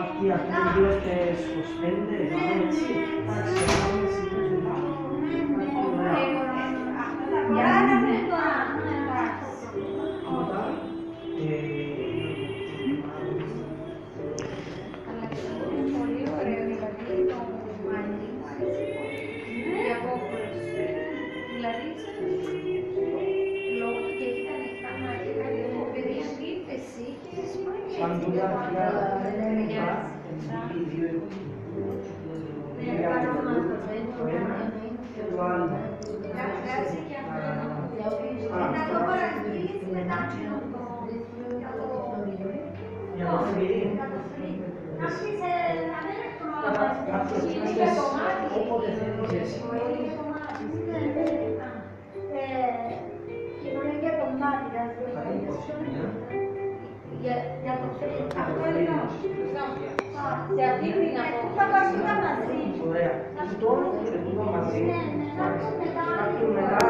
Αυτοί οι δύο και 25, δηλαδή έτσι, πολύ ωραίο, δηλαδή το μαλλί μου αρέσει πολύ. Η απόκρουση. Δηλαδή, λόγω του και έχει τα ανοιχτά μάτια, κάτι παιδί αντίθεση και σπάνια σαν έτσι. δουλειά οι δύο το άλλο. Grazie che να το παραγγείλεις μετά για το φρύ. Anche se a me mettono Όποτε θέλεις εσύ. non è che automatica για το φρύ. Αυτό είναι se arrivi una tutta partita μαζί. Ωραία. Αυτό είναι το μαζί. Ναι, ναι, να το μετά.